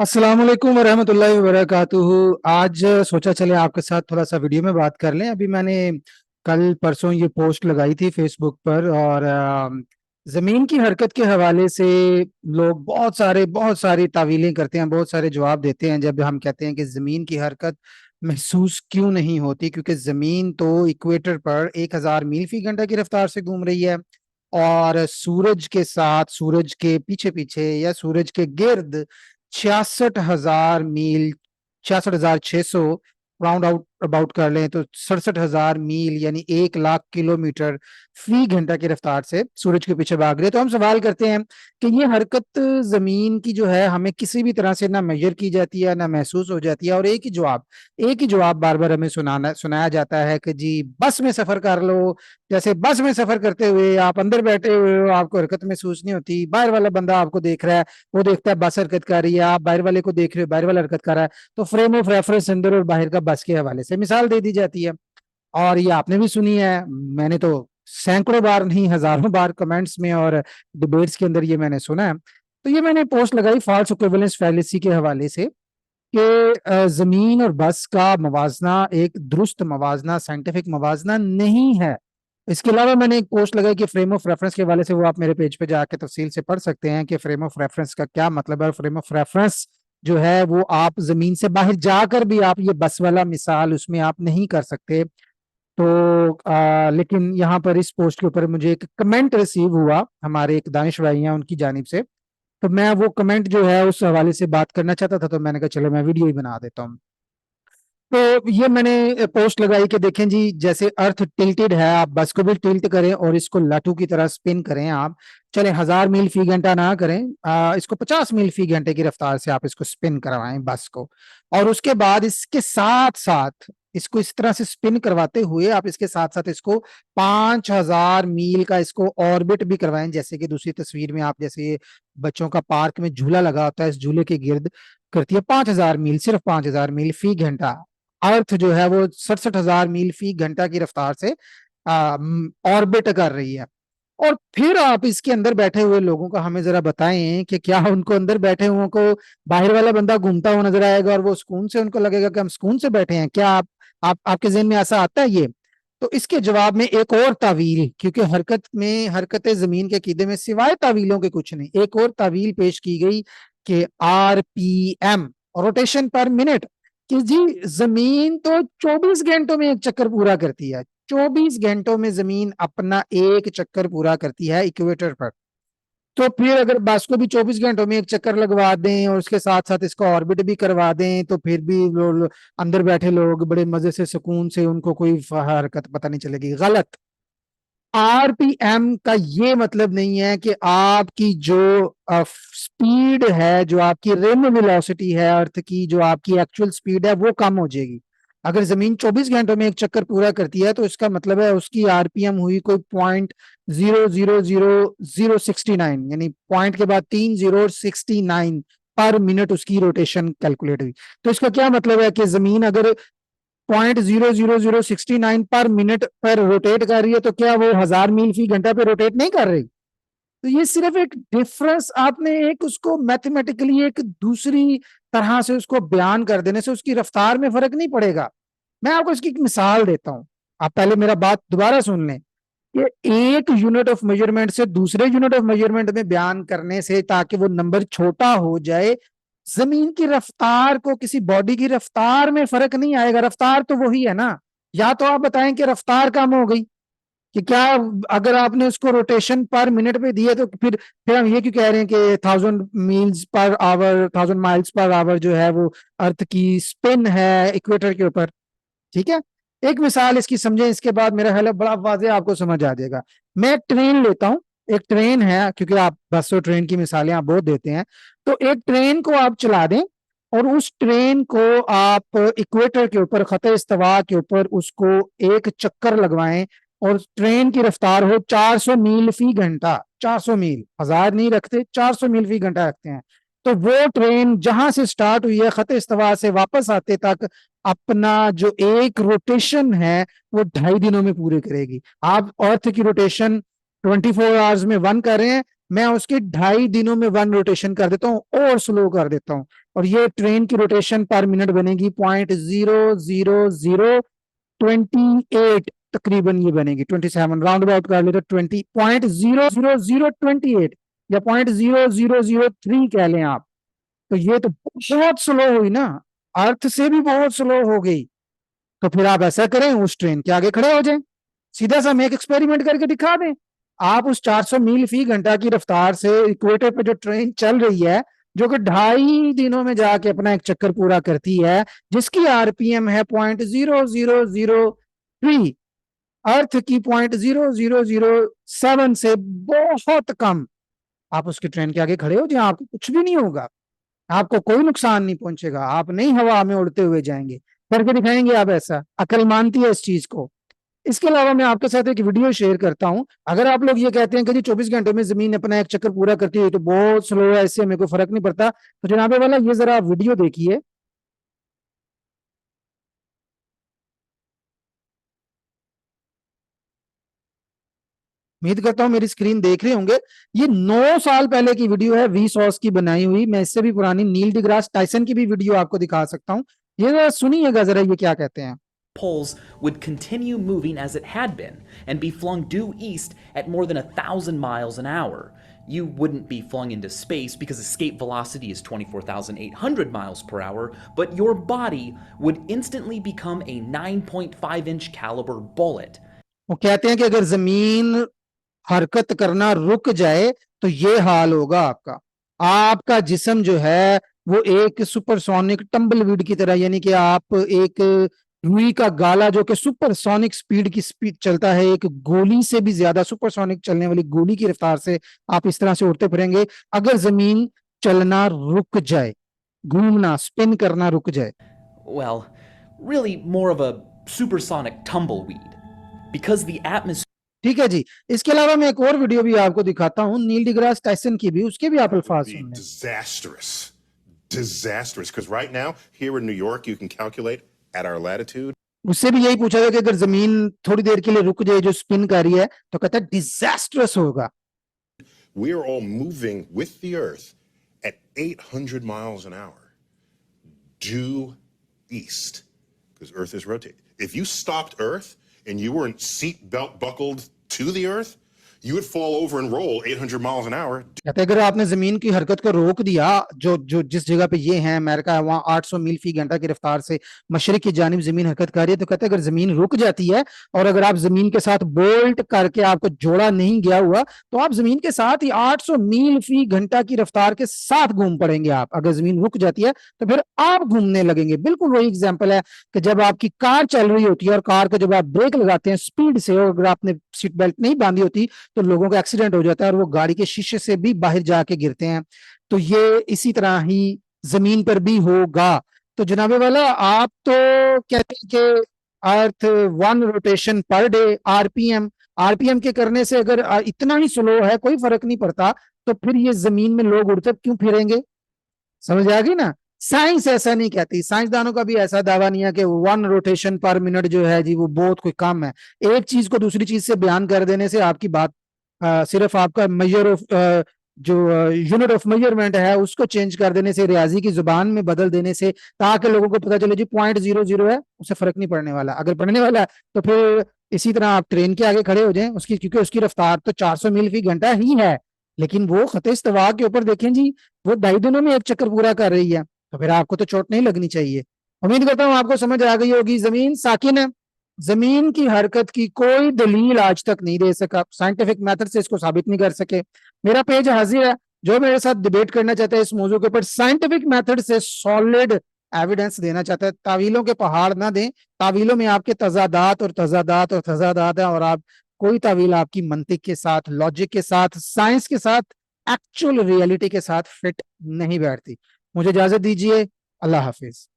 अस्सलाम वालेकुम वरहमतुल्लाहि वबरकातुहू। आज सोचा चले आपके साथ थोड़ा सा वीडियो में बात कर लें। अभी मैंने कल परसों ये पोस्ट लगाई थी फेसबुक पर, और जमीन की हरकत के हवाले से लोग बहुत सारी तावीलें करते हैं, बहुत सारे जवाब देते हैं जब हम कहते हैं कि जमीन की हरकत महसूस क्यों नहीं होती, क्योंकि जमीन तो इक्वेटर पर 1000 मील फी घंटा की रफ्तार से घूम रही है, और सूरज के साथ, सूरज के पीछे पीछे या सूरज के गिर्द 66,000 मील, 66,600 राउंड आउट अबाउट कर लें तो 67,000 मील यानी 1 लाख किलोमीटर फी घंटा की रफ्तार से सूरज के पीछे भाग रहे हैं। तो हम सवाल करते हैं कि ये हरकत जमीन की जो है हमें किसी भी तरह से ना मेजर की जाती है ना महसूस हो जाती है, और एक ही जवाब बार बार हमें सुनाया जाता है कि जी बस में सफर कर लो। जैसे बस में सफर करते हुए आप अंदर बैठे हुए हो, आपको हरकत महसूस नहीं होती, बाहर वाला बंदा आपको देख रहा है, वो देखता है बस हरकत कर रही है, आप बाहर वाले को देख रहे हो, बाहर वाला हरकत कर रहा है, तो फ्रेम ऑफ रेफरेंस अंदर और बाहर का बस के हवाले से मिसाल दे दी जाती है। और ये आपने भी सुनी है, मैंने तो सैकड़ों बार नहीं हजारों बार कमेंट्स में और डिबेट्स के अंदर ये मैंने सुना है। तो ये मैंने पोस्ट लगाई फॉल्स इक्विवेलेंस फैलेसी के हवाले से कि जमीन और बस का मवाजना एक दुरुस्त मवाजना, साइंटिफिक मवाजना नहीं है। इसके अलावा मैंने एक पोस्ट लगाई कि फ्रेम ऑफ रेफरेंस के हवाले से, वो आप मेरे पेज पे जाके तफसील से पढ़ सकते हैं कि फ्रेम ऑफ रेफरेंस का क्या मतलब है। और फ्रेम ऑफ रेफरेंस जो है वो आप जमीन से बाहर जाकर भी आप ये बस वाला मिसाल उसमें आप नहीं कर सकते। तो लेकिन यहाँ पर इस पोस्ट के ऊपर मुझे एक कमेंट रिसीव हुआ, हमारे एक दानिश भाई हैं उनकी जानिब से, तो मैं वो कमेंट जो है उस हवाले से बात करना चाहता था, तो मैंने कहा चलो मैं वीडियो ही बना देता हूँ। तो ये मैंने पोस्ट लगाई कि देखें जी, जैसे अर्थ टिल्टेड है, आप बस को भी टिल्ट करें और इसको लाटू की तरह स्पिन करें आप, चले 1000 मील फी घंटा ना करें, इसको 50 मील फी घंटे की रफ्तार से आप इसको स्पिन करवाएं बस को, और उसके बाद इसके साथ साथ इसको इस तरह से स्पिन करवाते हुए आप इसके साथ साथ इसको 5000 मील का इसको ऑर्बिट भी करवाएं। जैसे कि दूसरी तस्वीर में आप, जैसे ये बच्चों का पार्क में झूला लगा होता है, इस झूले के गिर्द करती है 5000 मील, सिर्फ 5000 मील फी घंटा। अर्थ जो है वो 67,000 मील फी घंटा की रफ्तार से ऑर्बिट कर रही है। और फिर आप इसके अंदर बैठे हुए लोगों को हमें जरा बताएं कि क्या उनको अंदर बैठे हुओं को बाहर वाला बंदा घूमता हुआ नजर आएगा और वो सुकून से, उनको लगेगा कि हम सुकून से बैठे हैं? क्या आप आपके जहन में ऐसा आता है ये? तो इसके जवाब में एक और तावील, क्योंकि हरकत जमीन के कीदे में सिवाय तावीलों के कुछ नहीं, एक और तावील पेश की गई कि RPM, रोटेशन पर मिनट, कि जी जमीन तो 24 घंटों में एक चक्कर पूरा करती है, 24 घंटों में जमीन अपना एक चक्कर पूरा करती है इक्वेटर पर। तो फिर अगर बस को भी 24 घंटों में एक चक्कर लगवा दें और उसके साथ साथ इसको ऑर्बिट भी करवा दें, तो फिर भी अंदर बैठे लोग बड़े मजे से सुकून से, उनको कोई हरकत पता नहीं चलेगी। गलत। RPM का ये मतलब नहीं है कि आपकी जो स्पीड है, जो आपकी रिम वेलोसिटी है अर्थ की, जो आपकी एक्चुअल स्पीड है वो कम हो जाएगी। अगर जमीन 24 घंटों में एक चक्कर पूरा करती है तो इसका मतलब है उसकी RPM हुई कोई 0.000069, यानी पॉइंट के बाद 3 0 69 पर मिनट उसकी रोटेशन कैलकुलेट हुई। तो इसका क्या मतलब है कि जमीन अगर 0.00069 पर मिनट पर रोटेट कर रही है, तो क्या वो 1000 मील फी घंटा पे रोटेट नहीं कर रही? तो ये सिर्फ एक डिफरेंस, आपने एक उसको मैथमेटिकली एक दूसरी तरह से उसको बयान कर देने से उसकी रफ्तार में फर्क नहीं पड़ेगा। मैं आपको इसकी एक मिसाल देता हूं, आप पहले मेरा बात दोबारा सुन लें। कि एक यूनिट ऑफ मेजरमेंट से दूसरे यूनिट ऑफ मेजरमेंट में बयान करने से, ताकि वो नंबर छोटा हो जाए, जमीन की रफ्तार को किसी बॉडी की रफ्तार में फर्क नहीं आएगा। रफ्तार तो वही है ना। या तो आप बताएं कि रफ्तार कम हो गई, कि क्या अगर आपने उसको रोटेशन पर मिनट पे दिए तो फिर हम ये क्यों कह रहे हैं कि 1000 meals per hour, 1000 miles per hour जो है वो अर्थ की स्पिन है इक्वेटर के ऊपर। ठीक है, एक मिसाल इसकी समझें, इसके बाद मेरा ख्याल है बड़ा वाजे आपको समझ आ जाएगा। मैं एक ट्रेन लेता हूं, एक ट्रेन है, क्योंकि आप बस और ट्रेन की मिसालें आप बहुत देते हैं, तो एक ट्रेन को आप चला दें और उस ट्रेन को आप इक्वेटर के ऊपर, खत इस्तवा के ऊपर उसको एक चक्कर लगवाएं, और ट्रेन की रफ्तार हो 400 मील फी घंटा। 400 मील, 1000 नहीं रखते, 400 मील फी घंटा रखते हैं। तो वो ट्रेन जहां से स्टार्ट हुई है खत इस्तवा से वापस आते तक अपना जो एक रोटेशन है वो 2.5 दिनों में पूरे करेगी। आप अर्थ की रोटेशन 24 आवर्स में 1 कर रहे हैं, मैं उसके 2.5 दिनों में 1 रोटेशन कर देता हूँ और स्लो कर देता हूँ, और ये ट्रेन की रोटेशन पर मिनट बनेगी 0.00028, तकरीबन ये बनेगी 27, राउंड अबाउट कर ले तो 20.00028 या 0.0003 कह लें आप। तो ये तो बहुत स्लो हुई ना, अर्थ से भी बहुत स्लो हो गई। तो फिर आप ऐसा करें, उस ट्रेन के आगे खड़े हो जाएं, सीधा सा हम एक एक्सपेरिमेंट करके दिखा दें। आप उस 400 मील फी घंटा की रफ्तार से इक्वेटर पे जो ट्रेन चल रही है, जो कि 2.5 दिनों में जाके अपना एक चक्कर पूरा करती है, जिसकी आरपीएम है 0.0003, अर्थ की 0.0007 से बहुत कम, आप उसकी ट्रेन के आगे खड़े हो जाए, आपको कुछ भी नहीं होगा, आपको कोई नुकसान नहीं पहुंचेगा, आप नहीं हवा में उड़ते हुए जाएंगे। करके दिखाएंगे आप, ऐसा अकल मानती है इस चीज को। इसके अलावा मैं आपके साथ एक वीडियो शेयर करता हूं। अगर आप लोग ये कहते हैं कि जी 24 घंटे में जमीन अपना एक चक्कर पूरा करती है तो बहुत स्लो है, इससे मेरे को फर्क नहीं पड़ता, तो जनाबे वाला ये जरा आप वीडियो देखिए। उम्मीद करता हूं मेरी स्क्रीन देख रहे होंगे। ये 9 साल पहले की वीडियो है, वी सॉस की बनाई हुई। मैं इससे भी पुरानी नील डिग्रास टाइसन की भी वीडियो आपको दिखा सकता हूं। ये जरा सुनिएगा जरा, ये क्या कहते हैं। poles would continue moving as it had been and be flung due east at more than 1,000 miles an hour. You wouldn't be flung into space because escape velocity is 24,800 miles per hour, but your body would instantly become a 9.5-inch caliber bullet. वो कहते हैं कि अगर जमीन हरकत करना रुक जाए तो ये हाल होगा आपका। आपका जिस्म जो है वो एक सुपरसोनिक टम्बलवीड की तरह, यानी कि आप एक रुई का गाला जो कि सुपरसोनिक स्पीड की स्पीड चलता है, एक गोली से भी ज्यादा सुपरसोनिक चलने वाली गोली की रफ्तार से आप इस तरह से उड़ते फिरेंगे अगर जमीन चलना रुक जाए, घूमना स्पिन करना रुक जाए। Well, really more of a supersonic tumbleweed. Because the atmosphere ठीक है जी। इसके अलावा मैं एक और वीडियो भी आपको दिखाता हूं नील डिग्रास टाइसन की भी, उसके भी आप अल्फाज be सुन लें। disastrous. Disastrous. Because right now, here in New York, you can calculate at our latitude. उससे भी यही पूछा गया कि अगर जमीन थोड़ी देर के लिए रुक जाए जो स्पिन कर रही है, तो कहता है डिजास्ट्रस होगा। We are all moving with the Earth at 800 miles an hour due east because Earth is rotating. If you stopped Earth and you weren't seat belt buckled to the Earth, you would fall over and roll 800 miles an hour. कहते हैं अगर आपने जमीन की हरकत को रोक दिया, जो जो जिस जगह पे ये है अमेरिका है, वहां 800 मील फी घंटा की रफ्तार से मशरिक की जानिब जमीन हरकत कर रही है, तो कहते हैं अगर जमीन रुक जाती है और अगर आप जमीन के साथ बोल्ट करके आपको जोड़ा नहीं गया हुआ, तो आप जमीन के साथ ही 800 मील फी घंटा की रफ्तार के साथ घूम पड़ेंगे। आप अगर जमीन रुक जाती है तो फिर आप घूमने लगेंगे। बिल्कुल वही एग्जाम्पल है कि जब आपकी कार चल रही होती है और कार का जब आप ब्रेक लगाते हैं स्पीड से, और अगर आपने सीट बेल्ट नहीं बांधी होती तो लोगों का एक्सीडेंट हो जाता है और वो गाड़ी के शीशे से भी बाहर जाके गिरते हैं। तो ये इसी तरह ही जमीन पर भी होगा। तो जनाबे वाला आप तो कहते हैं कि अर्थ 1 rotation per day, RPM, RPM के करने से अगर इतना ही स्लो है कोई फर्क नहीं पड़ता, तो फिर ये जमीन में लोग उड़ते क्यों फिरेंगे? समझ आ गई ना। साइंस ऐसा नहीं कहती, साइंसदानों का भी ऐसा दावा नहीं है कि 1 रोटेशन पर मिनट जो है जी वो बहुत कोई कम है। एक चीज को दूसरी चीज से बयान कर देने से आपकी बात सिर्फ आपका मेजर ऑफ जो यूनिट ऑफ मेजरमेंट है उसको चेंज कर देने से, रियाजी की जुबान में बदल देने से, ताकि लोगों को पता चले जी 0.00 है, उससे फर्क नहीं पड़ने वाला। अगर पड़ने वाला है तो फिर इसी तरह आप ट्रेन के आगे खड़े हो जाएं उसकी, क्योंकि उसकी रफ्तार तो 400 मील फी घंटा ही है, लेकिन वो खत इस्तवा के ऊपर देखें जी, वो 2.5 दिनों में एक चक्कर पूरा कर रही है, तो फिर आपको तो चोट नहीं लगनी चाहिए। उम्मीद करता हूं आपको समझ आ गई होगी। जमीन साकिन है, जमीन की हरकत की कोई दलील आज तक नहीं दे सका, साइंटिफिक मेथड से इसको साबित नहीं कर सके। मेरा पेज हाजिर है, जो मेरे साथ डिबेट करना चाहता है इस मौजू के ऊपर, साइंटिफिक मेथड से सॉलिड एविडेंस देना चाहता है, तावीलों के पहाड़ ना दें। तावीलों में आपके तजादात और तजादात और तजादात है, और आप कोई तावील आपकी मंतिक के साथ, लॉजिक के साथ, साइंस के साथ, एक्चुअल रियलिटी के साथ फिट नहीं बैठती। मुझे इजाजत दीजिए। अल्लाह हाफिज।